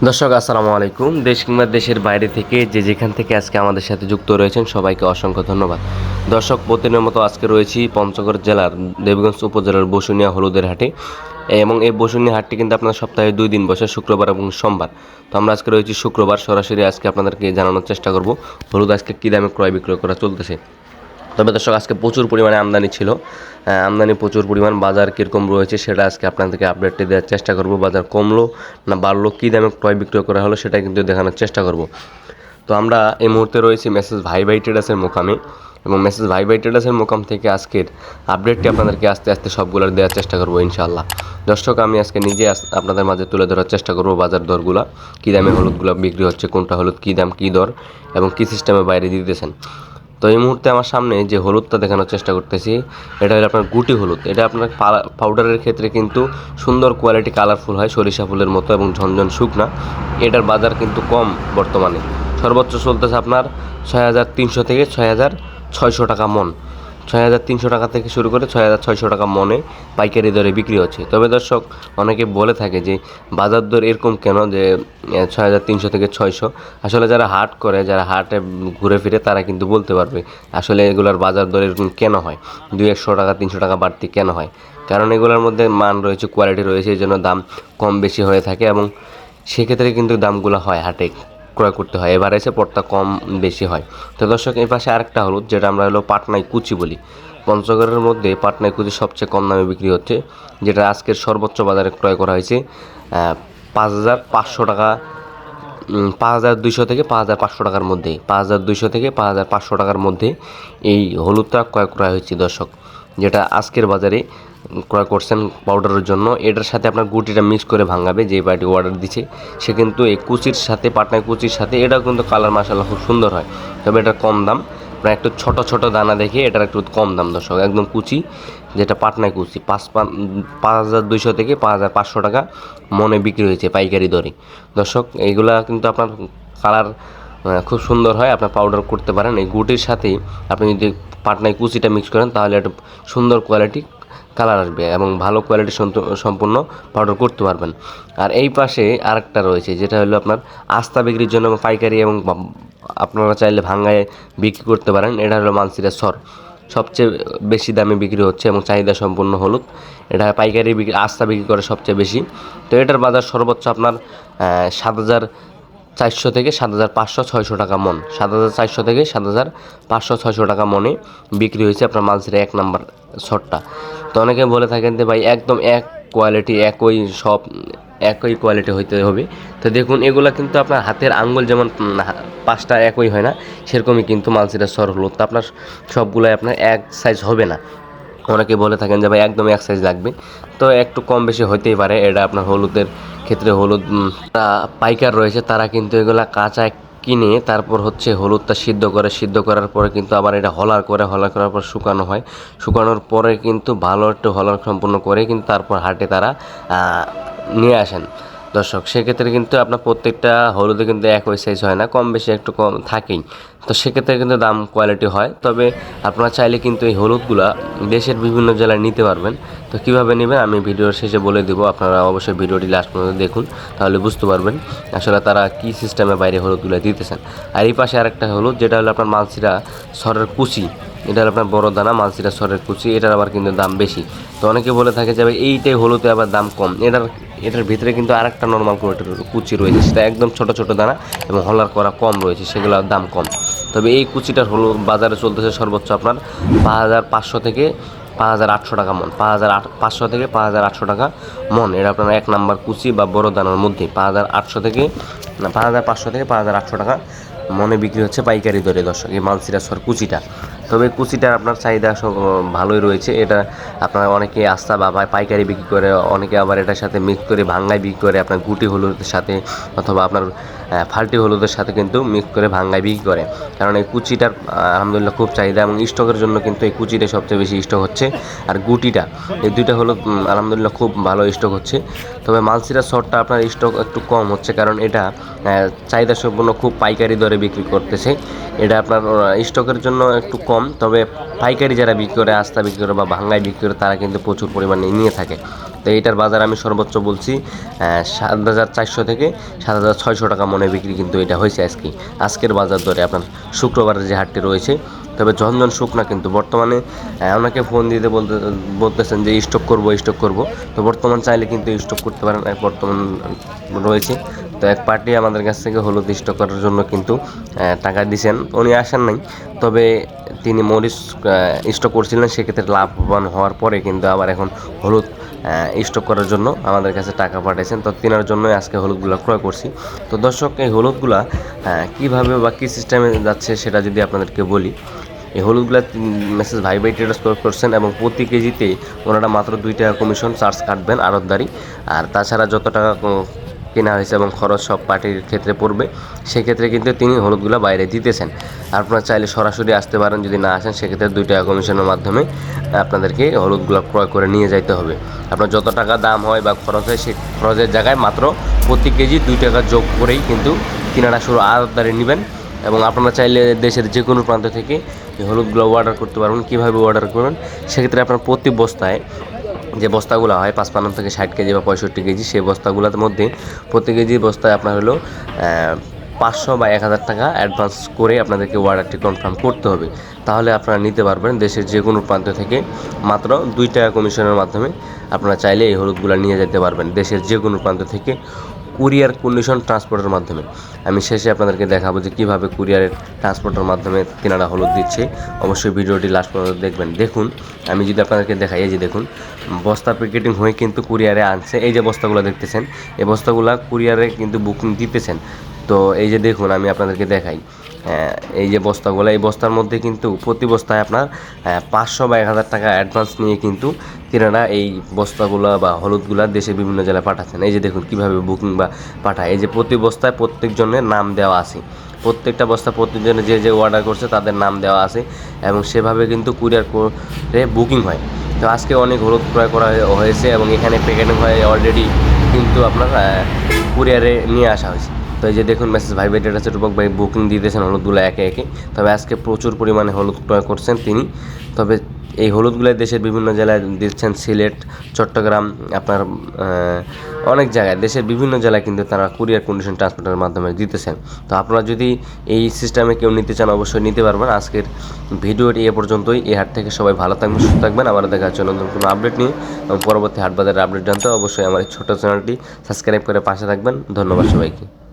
দর্শক আসসালামু আলাইকুম। দেশ কিংবা দেশের বাইরে থেকে যে যেখান থেকে আজকে আমাদের সাথে যুক্ত রয়েছেন সবাইকে অসংখ্য ধন্যবাদ। দর্শক, প্রতিদিনের মতো আজকে রয়েছি পঞ্চগড় জেলার দেবীগঞ্জ উপজেলার বসুনিয়া হলুদের হাটে, এবং এই বসুনিয়া হাটটি কিন্তু আপনার সপ্তাহে 2 দিন বসে, শুক্রবার এবং সোমবার। তো আমরা আজকে রয়েছি শুক্রবার। সরাসরি আজকে আপনাদেরকে জানানোর চেষ্টা করব হলুদ আজকে কী দামে ক্রয় বিক্রয় করা চলতেছে। তবে দর্শক, আজকে প্রচুর পরিমাণে আমদানি ছিল। আমদানি প্রচুর পরিমাণ, বাজার কীরকম রয়েছে সেটা আজকে আপনাদেরকে আপডেটটি দেওয়ার চেষ্টা করব। বাজার কমলো না বাড়লো, কী দামে ক্রয় বিক্রয় করা হলো সেটা কিন্তু দেখানোর চেষ্টা করব। তো আমরা এই মুহূর্তে রয়েছি মেসেজ ভাই ভাই ট্রেডার্সের মোকামে, এবং মেসেজ ভাই ভাই ট্রেডার্সের মোকাম থেকে আজকের আপডেটটি আপনাদেরকে আস্তে আস্তে সবগুলোর দেওয়ার চেষ্টা করবো ইনশাআল্লাহ। দর্শক, আমি আজকে নিজে আপনাদের মাঝে তুলে ধরার চেষ্টা করব বাজার দরগুলা, কী দামে হলুদগুলো বিক্রি হচ্ছে, কোনটা হলুদ কী দাম কী দর এবং কী সিস্টেমে বাইরে দিতেছেন। তো এই মুহূর্তে আমার সামনে যে হলুদটা দেখানোর চেষ্টা করতেছি, এটা হলো আপনার গুটি হলুদ। এটা আপনার পাউডারের ক্ষেত্রে কিন্তু সুন্দর কোয়ালিটি, কালারফুল হয় সরিষা ফুলের মতো এবং ঝনঝন শুকনা। এটার বাজার কিন্তু কম বর্তমানে, সর্বোচ্চ চলতেছে আপনার 6,300 থেকে 6,600 টাকা মন। 6,300 টাকা থেকে শুরু করে 6,600 টাকা মনে পাইকারি দরে বিক্রি হচ্ছে। তবে দর্শক, অনেকে বলে থাকে যে বাজার দর এরকম কেন, যে 6,300 থেকে 600। আসলে যারা হাট করে, যারা হাটে ঘুরে ফিরে, তারা কিন্তু বলতে পারবে আসলে এগুলোর বাজার দর এরকম কেন হয়, 200 টাকা 300 টাকা বাড়তি কেন হয়। কারণ এগুলোর মধ্যে মান রয়েছে, কোয়ালিটি রয়েছে, এই জন্য দাম কম বেশি হয়ে থাকে, এবং সেক্ষেত্রে কিন্তু দামগুলো হয় হাটে ক্রয় করতে হয়, এবার এসে পড়তা কম বেশি হয়। তো দর্শক, এই পাশে আরেকটা হলুদ, যেটা আমরা হলো পাটনাই কুচি বলি। পঞ্চগড়ের মধ্যে পাটনাই কুচি সবচেয়ে কম দামে বিক্রি হচ্ছে, যেটা আজকের সর্বোচ্চ বাজারে ক্রয় করা হয়েছে 5,500 টাকা, 5,200 থেকে 5,500 টাকার মধ্যে, 5,200 থেকে 5,500 টাকার মধ্যে এই হলুদটা ক্রয় করা হয়েছে দর্শক, যেটা আজকের বাজারে ক্রয় করছেন পাউডারের জন্য। এটার সাথে আপনার গুটিটা মিক্স করে ভাঙাবে, যে পার্টি অর্ডার দিচ্ছে সে কিন্তু এই কুচির সাথে, পাটনায় কুচির সাথে, এটাও কিন্তু কালার মাশাআল্লাহ খুব সুন্দর হয়। তবে এটার কম দাম, আপনার একটু ছোট ছোট দানা দেখে এটার একটু কম দাম দর্শক। একদম কুচি, যেটা পাটনায় কুচি, 5,200 থেকে 5,500 টাকা মনে বিক্রি হয়েছে পাইকারি দরে দর্শক। এইগুলা কিন্তু আপনার কালার খুব সুন্দর হয়, আপনার পাউডার করতে পারেন। এই গুটির সাথেই আপনি যদি পাটনায় কুচিটা মিক্স করেন, তাহলে একটা সুন্দর কোয়ালিটি কালার আসবে এবং ভালো কোয়ালিটি সম্পূর্ণ পাউডার করতে পারবেন। আর এই পাশে আরেকটা রয়েছে, যেটা হলো আপনার আস্থা বিক্রির জন্য পাইকারি, এবং আপনারা চাইলে ভাঙ্গায় বিক্রি করতে পারেন। এটা হলো মালসিরা সর, সবচেয়ে বেশি দামে বিক্রি হচ্ছে এবং চাহিদা সম্পূর্ণ হলুদ। এটা পাইকারি বিক্রি, আস্থা বিক্রি করে সবচেয়ে বেশি। তো এটার বাজার সর্বোচ্চ আপনার 7,400 থেকে 7,500 600 টাকা মন, 7,400 থেকে 7,500 600 টাকা মনে বিক্রি হয়েছে আপনার মালসিরা 1 নাম্বার শটটা। তো অনেকে বলে থাকেন যে ভাই একদম এক কোয়ালিটি, একই কোয়ালিটি হইতে হবে। তো দেখুন, এগুলা কিন্তু আপনার হাতের আঙ্গুল যেমন 5টা একই হয় না, সেরকমই কিন্তু মালসিরা সর হলুদ তো আপনার সবগুলাই আপনার এক সাইজ হবে না। অনেকে বলে থাকেন যে ভাই একদম এক সাইজ লাগবে, তো একটু কম বেশি হইতেই পারে। এটা আপনার হলুদের ক্ষেত্রে, হলুদ পাইকার রয়েছে, তারা কিন্তু এগুলা কাঁচা কিনে তারপর হচ্ছে হলুদটা সিদ্ধ করে, সিদ্ধ করার পরে কিন্তু আবার এটা হলার করার পর শুকানো হয়। শুকানোর পরে কিন্তু ভালো একটু হলার সম্পূর্ণ করে কিন্তু তারপর হাটে তারা নিয়ে আসেন দর্শক। সেক্ষেত্রে কিন্তু আপনার প্রত্যেকটা হলুদে কিন্তু একই সাইজ হয় না, কম বেশি একটু কম থাকেই। তো সেক্ষেত্রে কিন্তু দাম কোয়ালিটি হয়। তবে আপনারা চাইলে কিন্তু এই হলুদগুলা দেশের বিভিন্ন জেলায় নিতে পারবেন। তো কীভাবে নেবেন আমি ভিডিওর শেষে বলে দেবো, আপনারা অবশ্যই ভিডিওটি লাস্ট পর্যন্ত দেখুন, তাহলে বুঝতে পারবেন আসলে তারা কী সিস্টেমে বাইরে হলুদগুলো দিতেছেন। আর এই পাশে আরেকটা হলুদ, যেটা হলো আপনার মালসিরা সরের কুচি। এটা হলো আপনার বড় দানা মালসিরা সরের কুচি, এটার আবার কিন্তু দাম বেশি। তো অনেকে বলে থাকে যে এইটাই হলুদে আবার দাম কম। এটার ভিতরে কিন্তু আরেকটা নর্মাল কুচি রয়েছে, সেটা একদম ছোট ছোট দানা এবং হলার করা কম রয়েছে, সেগুলোর দাম কম। তবে এই কুচিটার হলুদ বাজারে চলতেছে সর্বোচ্চ আপনার 5,500 থেকে 5,800 টাকা মন, 5,500 থেকে 5,800 টাকা মন। এটা আপনার 1 নাম্বার কুচি বা বড় দানার মধ্যে 5,500 থেকে 5,800 টাকা মনে বিক্রি হচ্ছে পাইকারি দরে দর্শক, এই মালসিরা সর কুচিটা। তবে কুচিটা আপনার চাহিদা ভালোই রয়েছে। এটা আপনার অনেকে আস্থা বা পাইকারি বিক্রি করে, অনেকে আবার এটার সাথে মিক্স করে ভাঙ্গায় বিক্রি করে, আপনার গুটি হলুদের সাথে অথবা আপনার ফাল্টি হলুদের সাথে কিন্তু মিক্স করে ভাঙ্গায় বিক্রি করে। কারণ এই কুচিটার আলহামদুলিল্লাহ খুব চাহিদা, এবং স্টকের জন্য কিন্তু এই কুচিটা সবচেয়ে বেশি স্টক হচ্ছে। আর গুটিটা, এই দুইটা হলুদ আলহামদুলিল্লাহ খুব ভালো স্টক হচ্ছে। তবে মালসিরা সরটা আপনার স্টক একটু কম হচ্ছে, কারণ এটা চাহিদা সম্পূর্ণ খুব পাইকারি দরে বিক্রি করতেছে। এটা আপনার স্টকের জন্য একটু কম কম, তবে পাইকারি যারা বিক্রি করে, আস্তা বিক্রি করে বা ভাঙ্গায় বিক্রি করে তারা কিন্তু প্রচুর পরিমাণে নিয়ে থাকে। তো এইটার বাজার আমি সর্বোচ্চ বলছি 7,400 থেকে 7,600 টাকা মনে বিক্রি কিন্তু এটা হয়েছে আজকের বাজার দরে আপনার শুক্রবারের যে হাটটি রয়েছে। তবে ঝনঝন শুকনা কিন্তু বর্তমানে আমাকে ফোন দিতে বলতেছেন যে স্টক করব। তো বর্তমান চাইলে কিন্তু স্টক করতে পারেন, বর্তমান রয়েছে। তো এক পার্টি আমাদের কাছ থেকে হলুদ স্টক করার জন্য কিন্তু টাকা দিয়েছেন, উনি আসেন নাই। তবে তিনি মরিচ স্টক করছিলেন, সেক্ষেত্রে লাভবান হওয়ার পরে কিন্তু আবার এখন হলুদ স্টক করার জন্য আমাদের কাছে টাকা পাঠিয়েছেন। তো তিনার জন্যই আজকে হলুদগুলো ক্রয় করছি। তো দর্শক, এই হলুদগুলা কীভাবে বা কী সিস্টেমে যাচ্ছে সেটা যদি আপনাদেরকে বলি। এই হলুদগুলো মেসেজ ভাই ট্রেডার্স করছেন এবং প্রতি কেজিতে ওনারা মাত্র 2 টাকা কমিশন চার্জ কাটবেন আড়তদারি। আর তাছাড়া যত টাকা কেনা হয়েছে এবং খরচ সব পার্টির ক্ষেত্রে পড়বে, সেক্ষেত্রে কিন্তু তিনি হলুদগুলো বাইরে দিতেছেন। আপনারা চাইলে সরাসরি আসতে পারেন, যদি না আসেন সেক্ষেত্রে 2 টাকা কমিশনের মাধ্যমে আপনাদেরকে হলুদগুলো ক্রয় করে নিয়ে যাইতে হবে। আপনার যত টাকা দাম হয় বা খরচ হয়, সেই খরচের জায়গায় মাত্র প্রতি কেজি 2 টাকা যোগ করেই কিন্তু তিনারা শুরু আড়তদারি নেবেন। এবং আপনারা চাইলে দেশের যে কোনো প্রান্ত থেকে এই হলুদগুলো অর্ডার করতে পারবেন। কীভাবে অর্ডার করবেন, সেক্ষেত্রে আপনার প্রতি বস্তায় যে বস্তাগুলো হয় 55 থেকে 60 কেজি বা 65 কেজি, সেই বস্তাগুলোর মধ্যে প্রতি কেজি বস্তায় আপনার হলো 500 বা 1000 টাকা অ্যাডভান্স করে আপনাদেরকে অর্ডারটি কনফার্ম করতে হবে। তাহলে আপনারা নিতে পারবেন দেশের যে কোনো প্রান্ত থেকে মাত্র 2 টাকা কমিশনের মাধ্যমে। আপনারা চাইলে এই হলুদগুলো নিয়ে যেতে পারবেন দেশের যে কোনো প্রান্ত থেকে কুরিয়ার কন্ডিশন ট্রান্সপোর্টের মাধ্যমে। আমি শেষে আপনাদেরকে দেখাবো যে কীভাবে কুরিয়ারের ট্রান্সপোর্টের মাধ্যমে তিনারা হলুদ দিচ্ছে। অবশ্যই ভিডিওটি লাস্ট পর্যন্ত দেখবেন। দেখুন, আমি যদি আপনাদেরকে দেখাই, এই যে দেখুন বস্তা প্যাকেটিং হয়ে কিন্তু কুরিয়ারে আনছে। এই যে বস্তাগুলো দেখতেছেন, এই বস্তাগুলো কুরিয়ারে কিন্তু বুকিং দিতেছেন। তো এই যে দেখুন, আমি আপনাদেরকে দেখাই, এই যে বস্তাগুলো, এই বস্তার মধ্যে কিন্তু প্রতি বস্তায় আপনার 500 বা 1000 টাকা অ্যাডভান্স নিয়ে কিন্তু তিনারা এই বস্তাগুলো বা হলুদগুলা দেশের বিভিন্ন জেলায় পাঠাচ্ছেন। এই যে দেখুন কীভাবে বুকিং বা পাঠায়। এই যে প্রতি বস্তায় প্রত্যেকজনের নাম দেওয়া আছে, প্রত্যেকটা বস্তা প্রত্যেকজনে যে যে অর্ডার করছে তাদের নাম দেওয়া আছে এবং সেভাবে কিন্তু কুরিয়ার করে বুকিং হয়। তো আজকে অনেক হলুদ ক্রয় করা হয়েছে এবং এখানে প্যাকেটিং হয়ে অলরেডি কিন্তু আপনার কুরিয়ারে নিয়ে আসা হয়েছে। তো এই যে দেখুন মেসেজ ভাই ট্রেডার্সের রূপক ভাই বুকিং দিতেছেন হলুদগুলো একে একে। তবে আজকে প্রচুর পরিমাণে হলুদ ক্রয় করছেন তিনি। তবে এই হলুদগুলো দেশের বিভিন্ন জেলায় দিচ্ছেন, সিলেট, চট্টগ্রাম, আপনার অনেক জায়গায় দেশের বিভিন্ন জেলায় কিন্তু তারা কুরিয়ার কন্ডিশন ট্রান্সপোর্টের মাধ্যমে দিতেছেন। তো আপনারা যদি এই সিস্টেমে কেউ নিতে চান অবশ্যই নিতে পারবেন। আজকের ভিডিওটি এ পর্যন্তই। এই হাট থেকে সবাই ভালো থাকবেন, সুস্থ থাকবেন। আবার দেখা হচ্ছে নতুন কোনো আপডেট নিয়ে এবং পরবর্তী হাট বাজারের আপডেট জানতে অবশ্যই আমার এই ছোটো চ্যানেলটি সাবস্ক্রাইব করে পাশে থাকবেন। ধন্যবাদ সবাইকে।